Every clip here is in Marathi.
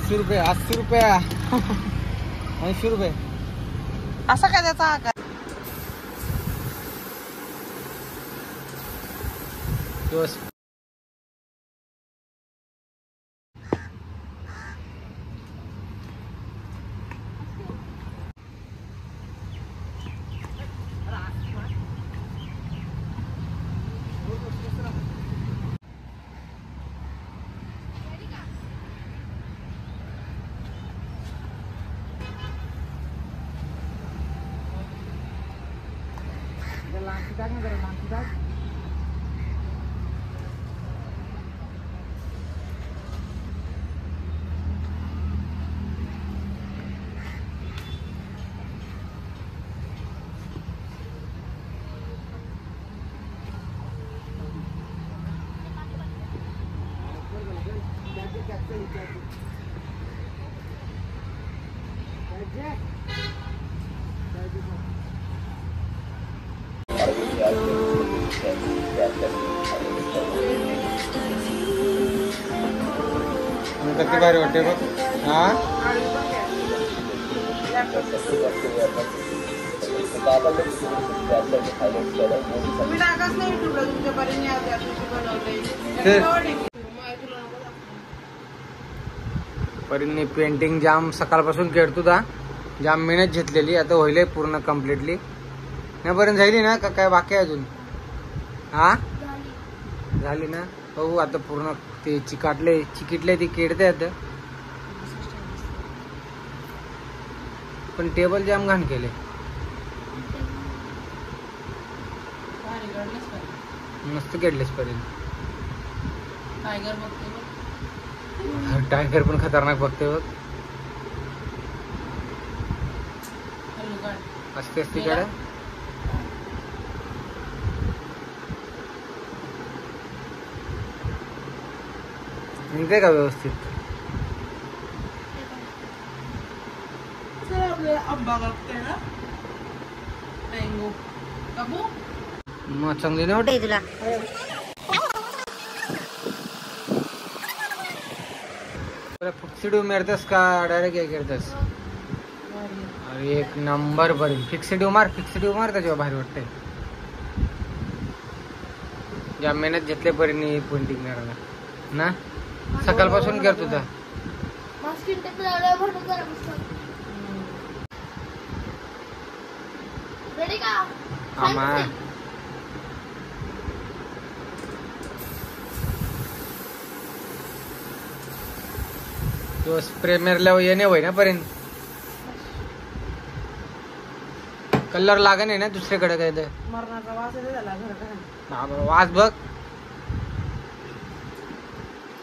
₹80, ₹80, ₹80. असा काय त्याचा आकार? किती भारी वाटते बघ. हा परीने पेंटिंग जाम सकाळपासून खेळतो दा, जाम मेहनत घेतलेली. आता होईल पूर्ण कम्प्लिटली. पर्यंत झाली ना का काय बाकी अजून? हा झाली ना. बघू आता पूर्ण ते चिकिटले ती केडते आता. पण टेबल जाम घाण केले. मस्त केडलेस पर्यंत. टायगर पण खतरनाक बघते बघ. असते कडे निघते का व्यवस्थित? मग चांगली नाही वाटत तुला? फिक्स्ड मारतेस का डायरेक्ट हे करतेस? अरे एक नंबर बरी. फिक्स्ड मार त्याच्यावर बाहेर वाटते. ज्या मेहनत घेतले परीने पेंटिंग करायला ना. सकाळपासून करत होता. तो स्प्रे मारल्यावर येणे होय ना पर्यंत. कलर लागे नाही ना दुसरीकडे काय ते वास बघ.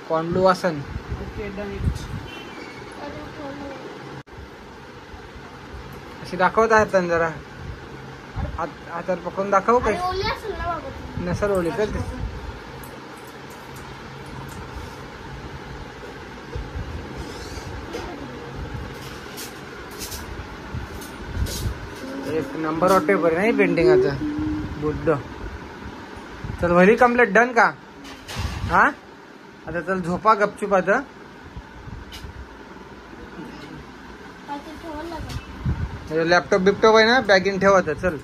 कोंडू वासन. अशी दाखवत आहेत जरा हातात पकडून दाखव. काय नसल ओली तर एक नंबर वाटते बरं नाही पेंटिंग. आता बुड्ड चल भली कम्प्लीट डन का? हा आता चल झोपा गपचूप. आता लॅपटॉप बिपटॉप आहे ना बॅगीन ठेवा. चल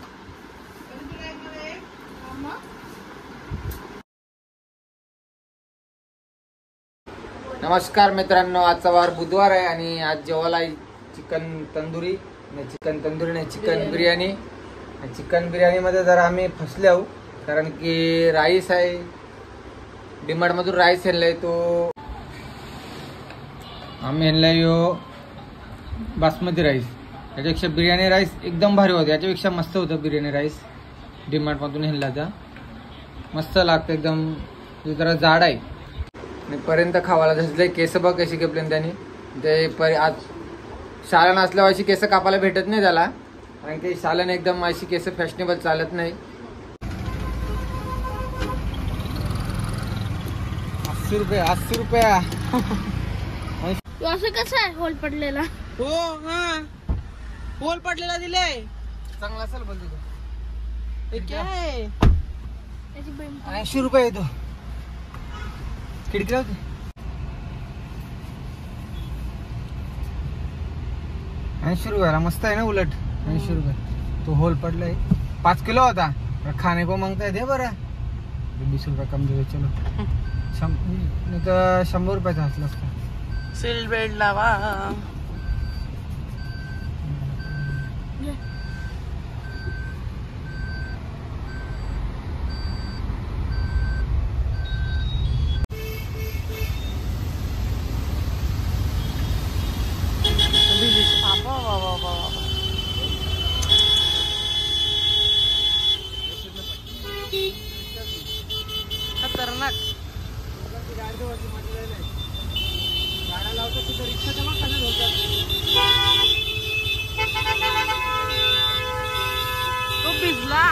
नमस्कार मित्रांनो. आजचा वार बुधवार आहे आणि आज जेवायला चिकन तंदुरी नाही चिकन बिर्याणी. चिकन बिर्याणी मध्ये जरा आम्ही फसले आहो. कारण की राईस आहे डीमार्ट मधून राईस आणलाय. तो आम्ही आणलाय यो बासमती राईस. याच्यापेक्षा बिर्याणी राईस एकदम भारी होतं. याच्यापेक्षा मस्त होतं बिर्याणी राईस. डीमार्ट मधून आणलाचा मस्त लागतं एकदम. जरा जाड आहे आणि पर्यंत खावायला झसलंय. केस बघ कशी केपले त्यांनी. ते आज शालन असल्यावर अशी केस कापायला भेटत नाही त्याला. कारण की शालन एकदम अशी केस फॅशनेबल चालत नाही. ₹80. असं कसं आहे होल पडलेला? हो हा होल पडलेला दिले. चांगला असेल बोलतो. हे काय 80 रुपये येतो. खिडकी लावते. 80 रुपयाला मस्त आहे ना. उलट 80 रुपये. तो होल पडलाय. 5 किलो होता. खाने को मांगता है दे बरं. 20 रुपये कम दे. चलो नाही तर 100 रुपयाचा असला असता. सील बेल्ट लावा. खतरनाक. गाड्या लावतो तिथं रिक्षा जमा करणार होतात. तो भिजला.